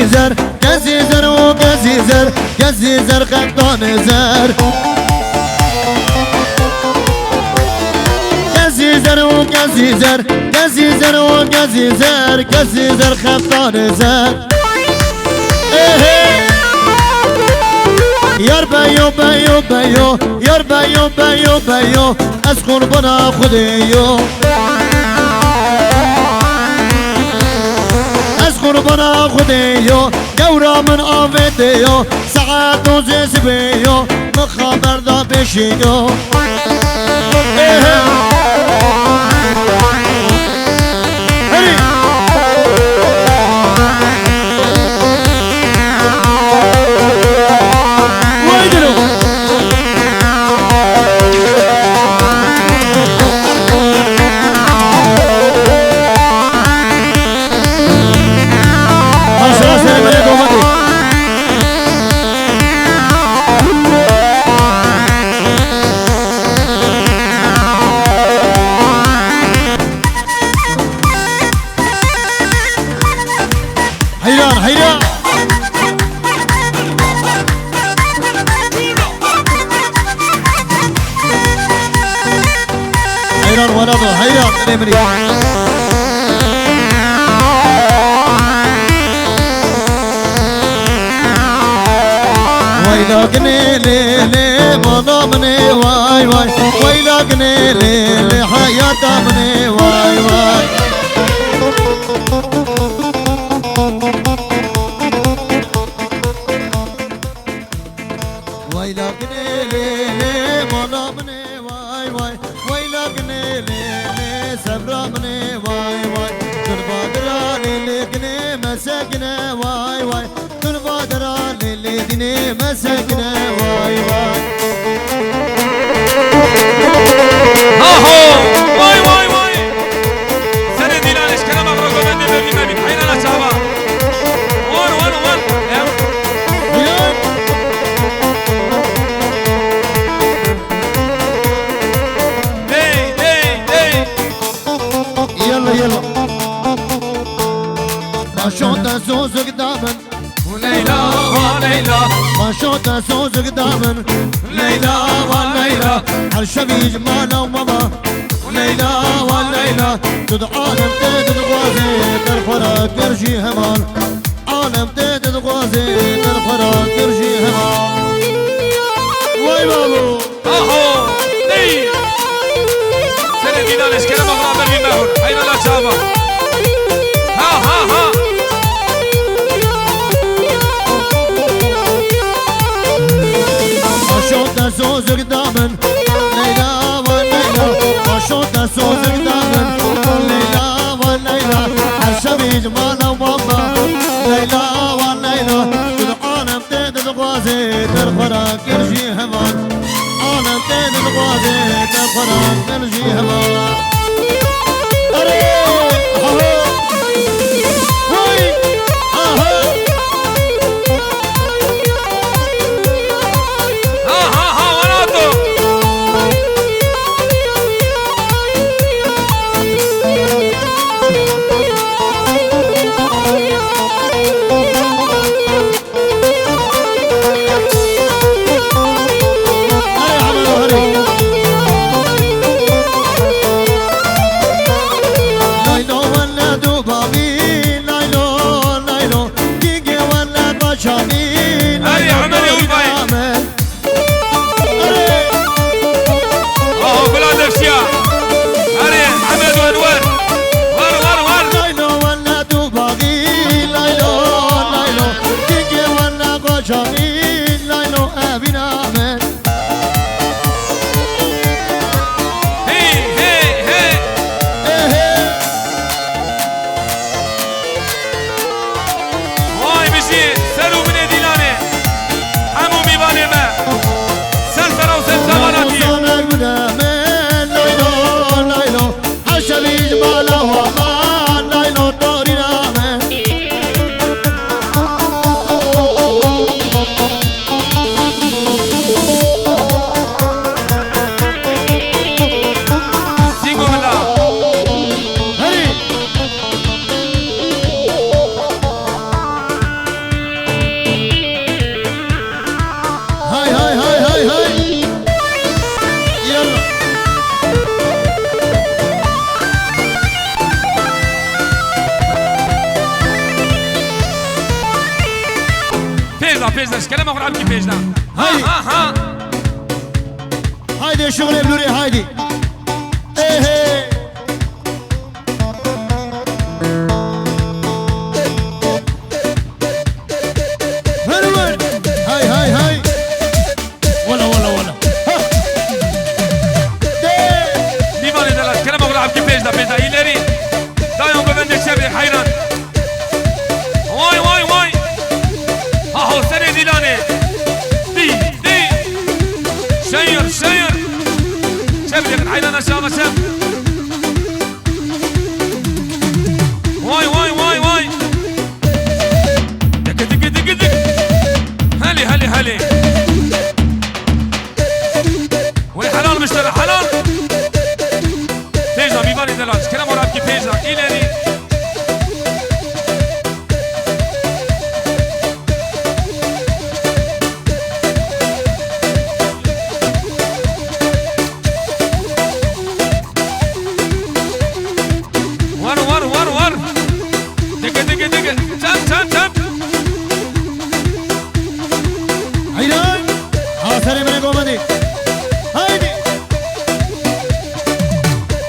زر كزي زر وكزي زر كزي زر خطان زر كزي زر وكزي زر كزي زر وكزي زر كزي زر خطان زر يار بيو بيو بيو يار بيو بيو بيو اسكن بنا خديو اسكن بنا خديو جورا من آفيديو ساعات وزيز بيو مخابر دا بشيو حيران ونظر حيران نمري ويلاقني ليلي مضامني واي واي ويلاقني ليلي حياة مني واي واي ويلاقني ليلي مضامني واي واي ويلاقني ليلي سبرامني واي واي تنبادراني لقني مساكنه واي واي تنبادراني لقني مساكنه واي واي واي واي واي سندي لانش كلام اغرق من بابي ما بين حين انا شابا وان وان وان يلا ما شوت زوز قدامن وليلى وليلى ما شوت زوز قدامن ليلى وليلى هالشبي جمالة وماما وليلى وليلى تد عالم تد غازي ترفرق كرشي همان عالم تد غازي ترفرق كرشي همان واي بابو دي سندي لانش كلام اغرق من بابي حين انا شابا ها شوت زوز قدامن ليلى وليلى شوت زوز قدامن ليلى وليلى هالشبي جمالة وماما ليلى وليلى العالم تيد الغوازي ترفرق كرشي همان عالم تيد الغوازي ترفرق كرشي همان دلاش كلام اخر عم كيفاش ده هاي. ها هايدي الشغل يا بلوري هايدي ايه هروين هاي ولا ديفاني دلاش كلام اخر عم كيفاش ده بيزا إيلاري دايم ببندك شبري حيران واي ها هو سنة ديلاني دي شير شبري قد حيران أشياء شب واي دك هلي وي حلال مشتري حلال فيجا بيباني دلاش كلام اخر عم كيفاش ده إيلاري ور دق تم عيران سري من قومدي هايدي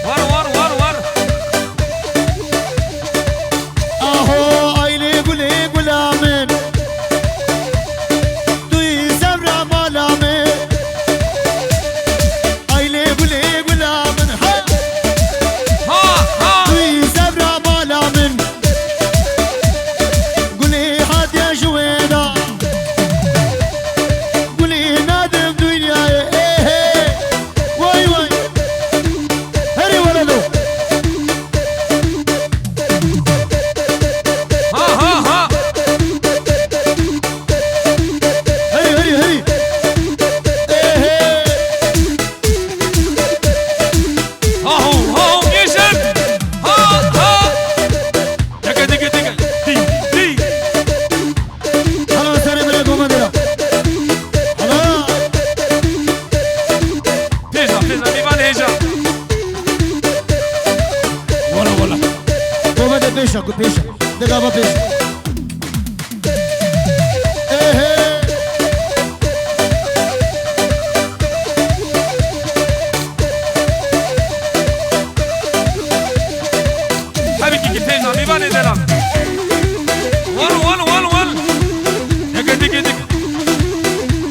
ور اهو عيلي قول امين دوي زبرة مالامين عيلي قول امين ها دوي زبرة مالامين قولي هات يا جويدا قولي نادم دنيا ايه واي هري ولدو ها هري ايه هو يشم ها دق دي خلاص سري من قومدي خلاص فيجا بيباني هيجا ولا قومدي بيشا دقابة بيشا ايه حبيبي كيفاش بيباني دلاش ول دق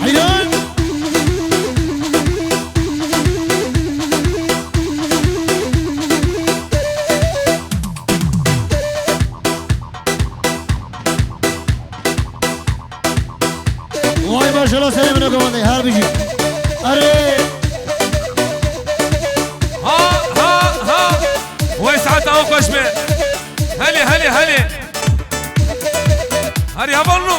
عيان واي ما شاء الله سلام من قومدي هار بيجي اري ها ويسعد اوقش به هلي هري هبلنو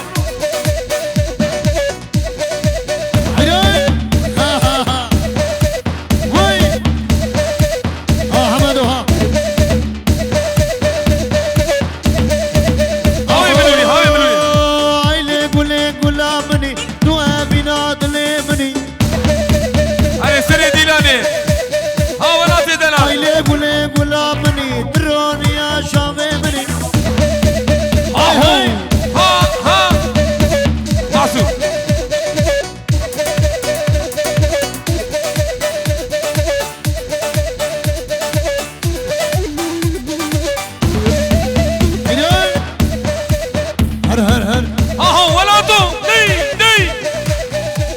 عيان ها واي حمدو ها هاوي بلولي عيلي قول امني دعاء بناد لمني هاي سري ديلاني ها ولا في دلاش عيلي قول امني درون يا شامي مني ها معصوم عيان هر ها هو ولا تو دي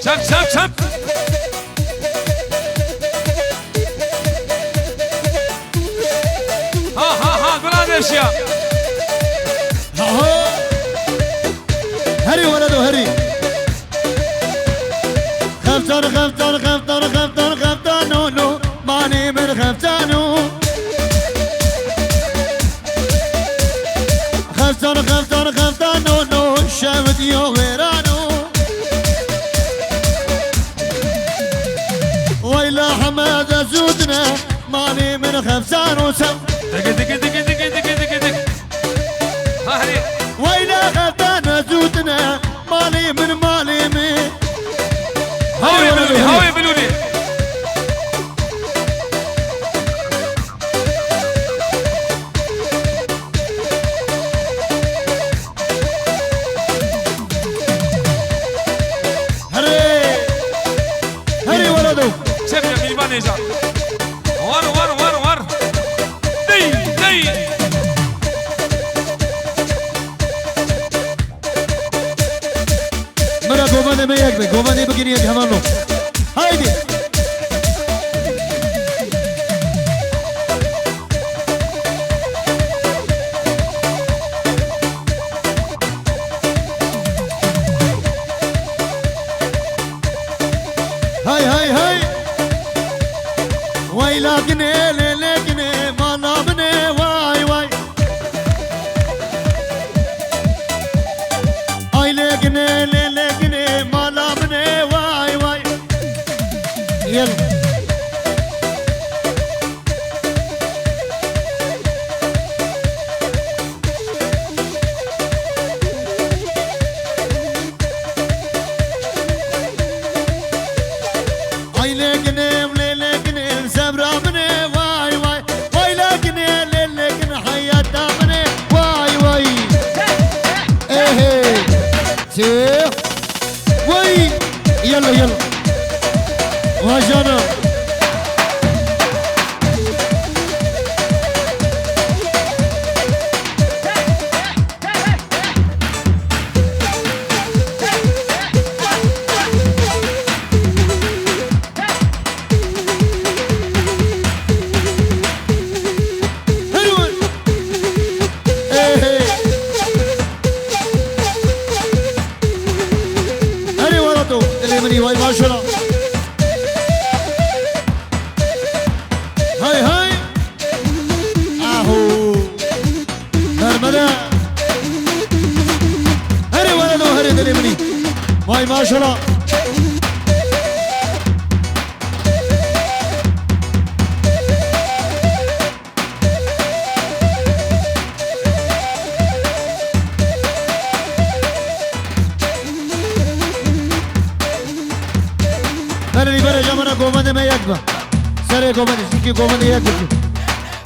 شم ها قول اشياء هري ولدو هري خفتان نو ماني من خفتانو خفتان نو شامت يو غيرانو ويلا حماد زودنا ماني من خفتانو سم دق هري ويلا خفتان زودنا مالي من هاوي بلولي نجار ور ور ور ور دي دي مرا گوبنده می یک به گوبنده بگیری یک همانو هایدی هاي هاي هاي واي لكني لكني ما نامني واي واي اي لكني لكني ما نامني واي واي يلا وي يلا يلا واجانا واي ما شاء الله هاي هاي اهو نرمدا هري ولدو هري دليمني واي ما شاء الله بري بري جمنا قومنا ما يكبر سري قومنا شكي قومنا يكبر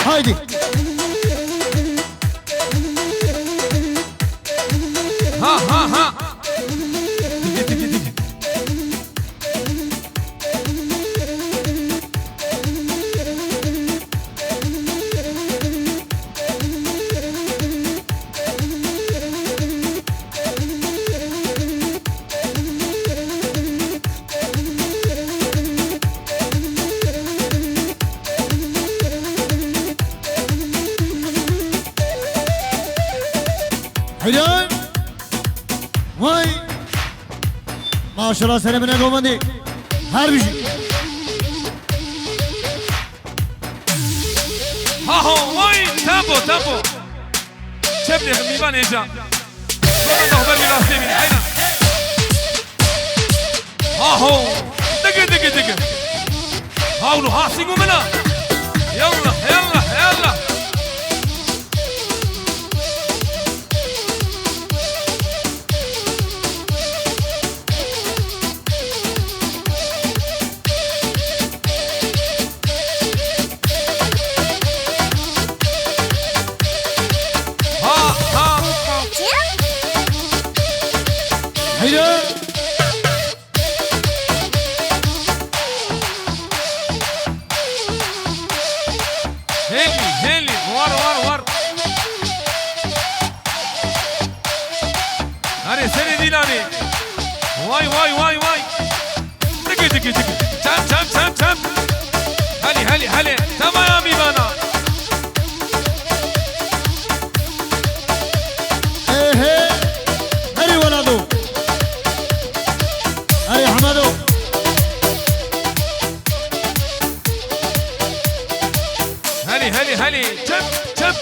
هايدي ها ها ها تيجي تيجي تيجي حيدان واي ما شاء الله سلامنا قومنا هر بيجي ها هو واي تابو تابو شبني خميبان ايجا صوت نخبر ملاستيني حينا ها هو دقي دقي دقي هاولو هاسيقو منا يلا يلا يلا حيدان هيلي هيلي ور ور ور هاري سني ديناني واي واي واي واي دقي دقي دقي تم تم تم تم هلي هلي هلي تمام يا بيبانا ايه هري ولدو هري حمدو هلي هلي هلي تم تم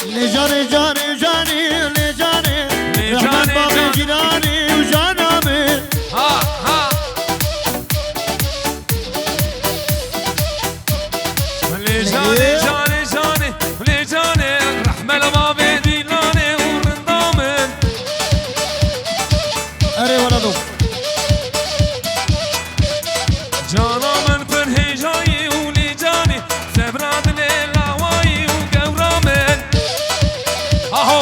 لجاني جاني جاني لجاني رحمت بابي جناني وجانا من ها ها لي جاني جاني جاني لي جاني رحمة لبابي ديلاني ورندامن اري ولدو جانا من فرهي جاي ولي جاني سبراد ليلا واي وقورامن ها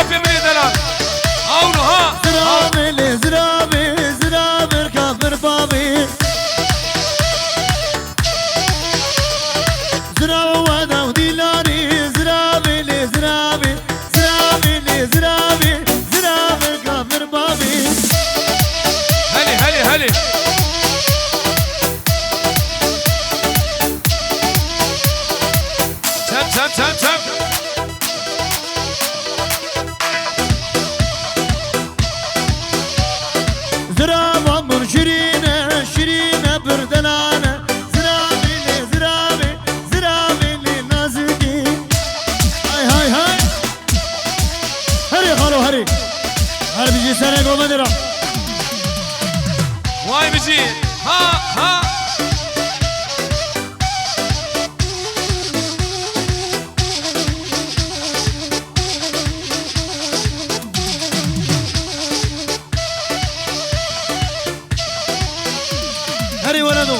في من دلال هاولو ها زرابي زرابي زرابي الكافر بابي زراوة وديلاني زرابي زرابي زرابي زرابي زرابي الكافر بابي هلي هلي هلي سم سم سم سم زرابة من شيرينة شيرينة بردلانة زرابي لي زرابي زرابي لي نازكي هاي هاي هاي هري خالو هري هري بيجي سنة قوم مدرة واي بيجي ها ها هري ولدو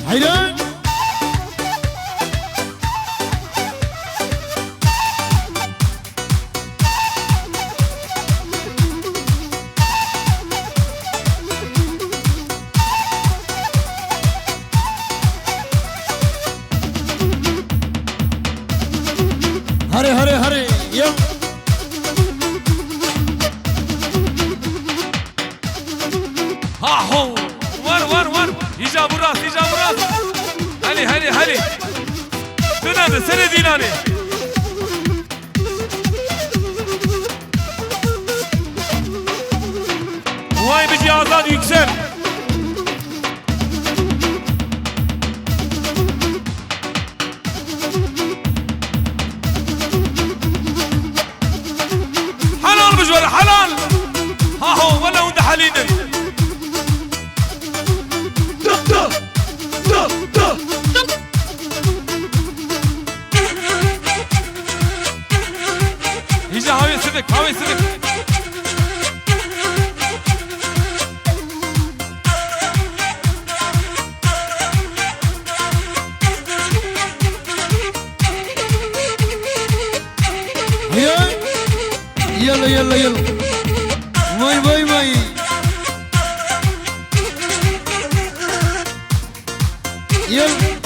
حيدان هري هري هري يلا ها هو ور ور ور يجاب الراس يجاب الراس هلي هلي هلي دنانه سنه دينانه واي بيجي azad yüksel حلال بجوال حلال ها هو ولا وند حلينا يجي هاوي سبك هاوي سبك يلا يلا يلا واي واي واي يلا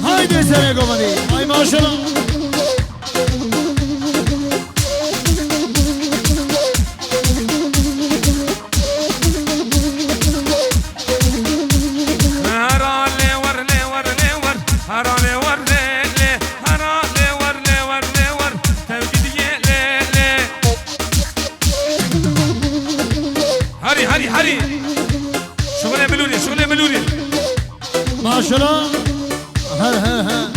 هايدي سنة قومدي هاي ما شاء الله هري هري هري شغله ملوني شغله ملوني ما شاء الله ها ها ها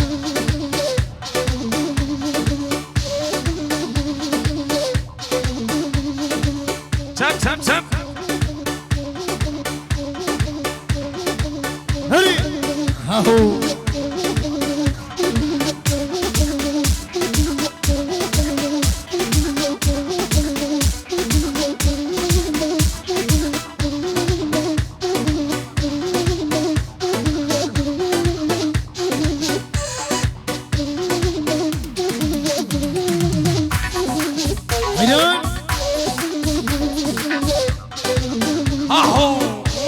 سم سم سم هري ها هو حيدان اهو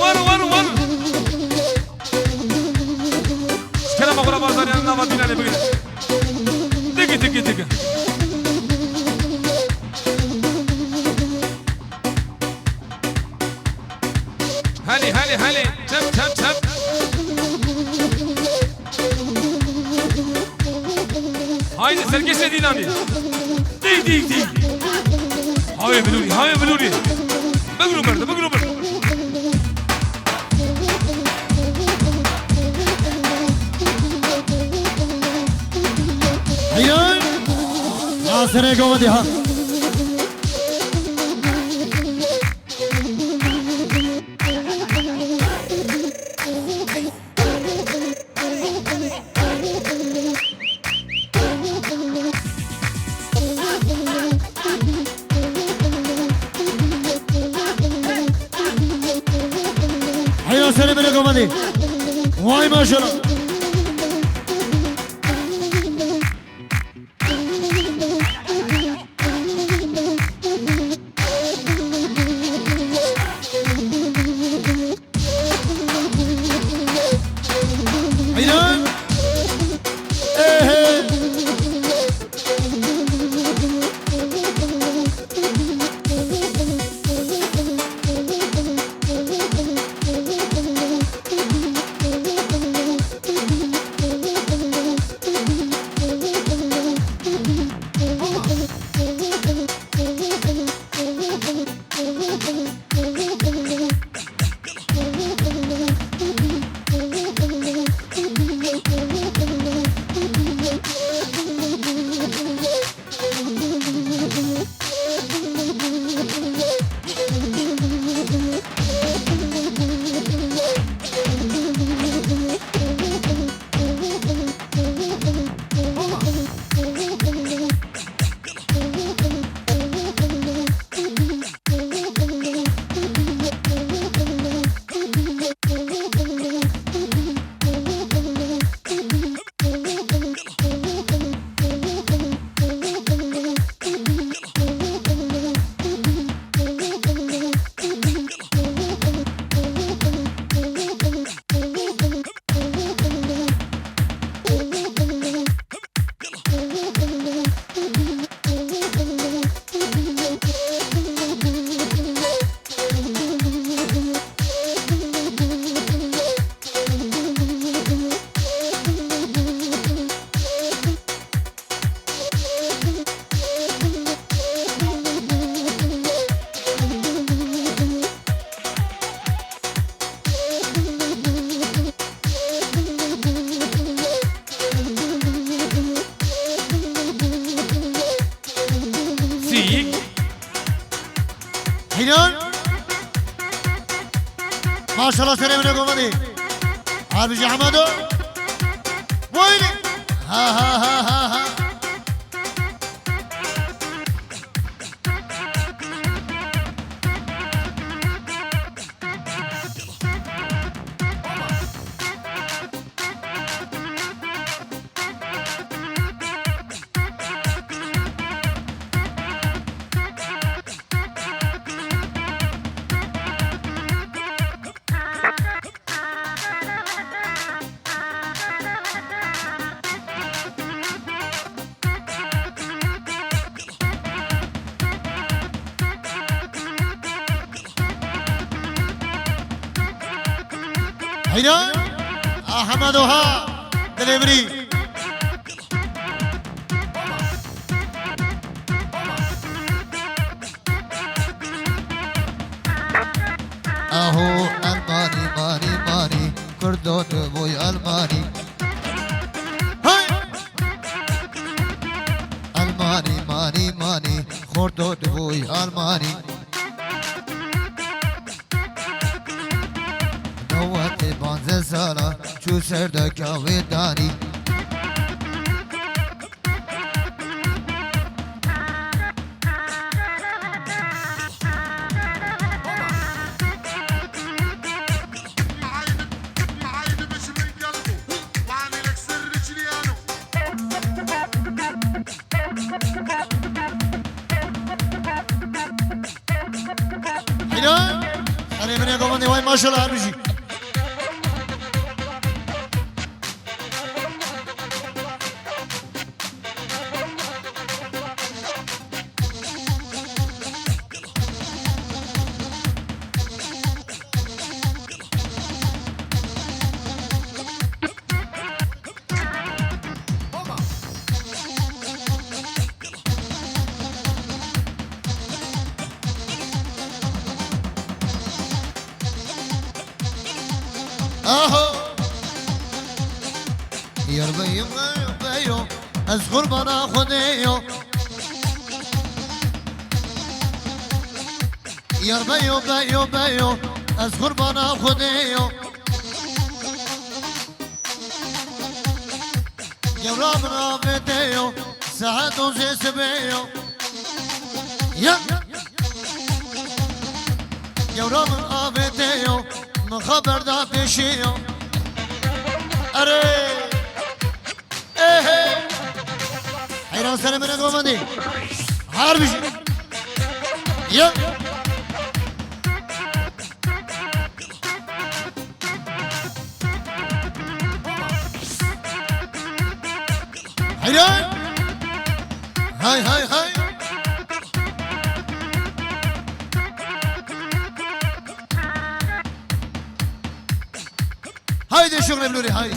ور ور ور كلام اقرا بازار انا ما دينا بقول دقي دقي دقي هلي هلي هلي سم سم سم هايدي سرقسه دينامي دي دي دي هاي بلوري هاي بلوري بقرو مرد بقرو مرد حيدان ناصر قومدي ها قمدي واي ما شاء الله ما شاء الله سلام عليكم مدي عابد حمادو ويلي ها ها ها ها ها هيدا أحمد وها دليفري اهو الماني ماني ماني كردون بوي الماني هاي الماني ماني ماني خردون بوي الماني نوات بانز سالا شو سردك وداني هيدا سلام عليكم مدي واي ما شاء الله هربجي اهو يربي بيو اذكر بنا خديو يربي بيو بيو اذكر بنا خديو يرام رافديو سعد وزيسبيو يا يرام رافديو خبر دا پیشی اره اه حیران سر من دومندی هر بیشی یا حیران های های های هايدي شغل بلوري هايدي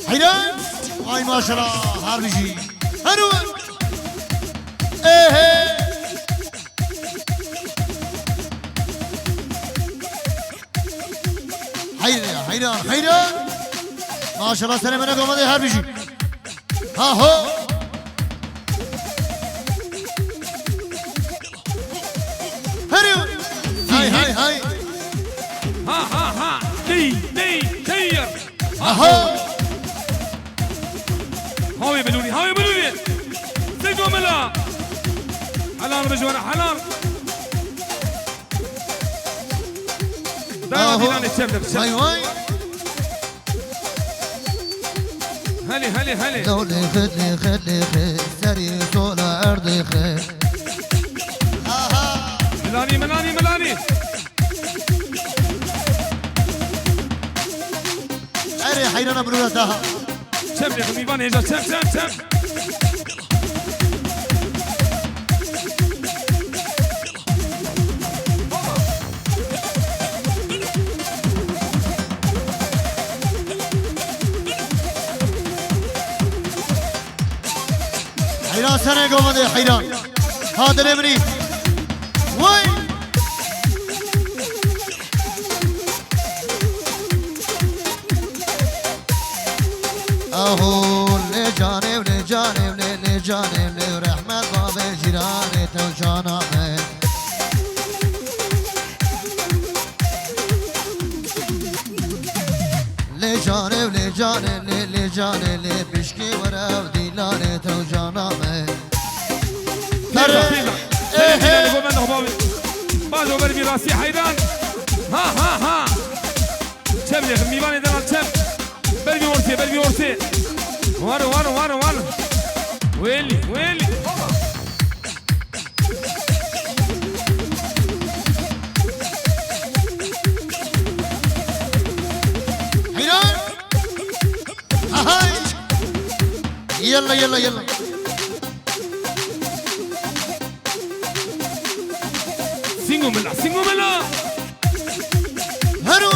حيران هاي ما شاء الله هاربجي هنو ايه حيران حيران ما شاء الله سلام عليكم هذا هاربجي ها هو هريو هاي هاي هاي ها دي كير ها هو هاوي بلوري سيدو ملا حلال رجوانا حلال دايما ديناني تشبلب هاي هاي هلي لولي خد سري طول أرضي خد ملاني أري حيران بلورتها شم يا خميبان يجا شم حيران سنة قومة حيران هذا الامري وين اهو لجانب رحمة باب جيراني توجانا من لجانب بشكي ورا ديلاني توجانا من بازو بربي راسي حيران ها شم يا خميبان يدنا شم بربي ورثي وانو ويلي حيران هاي يلا سينغو ملا هرو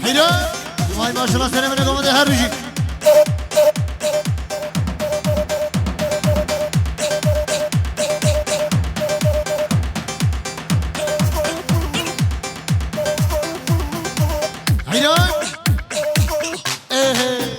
حيران واي ما شاء الله سلام عليكم هذا هربجي حيران ايه هري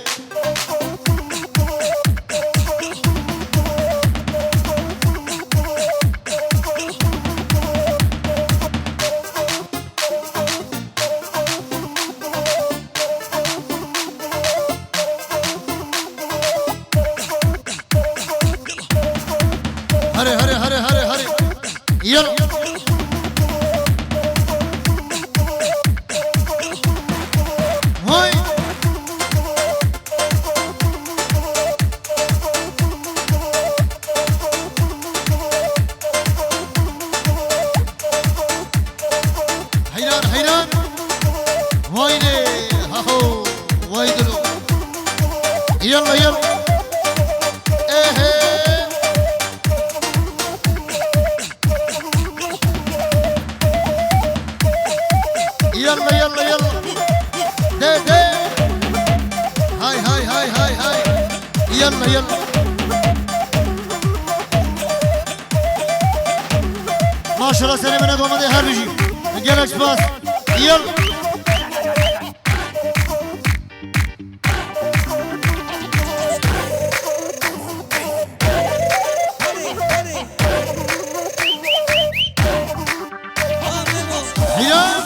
يلا هاي حيران ويني هاهو ويدلو يلا ايه يلا دي هاي يلا maşallah seni bana komadı her bir şey. Gel ekspas. Yıl. Hayır.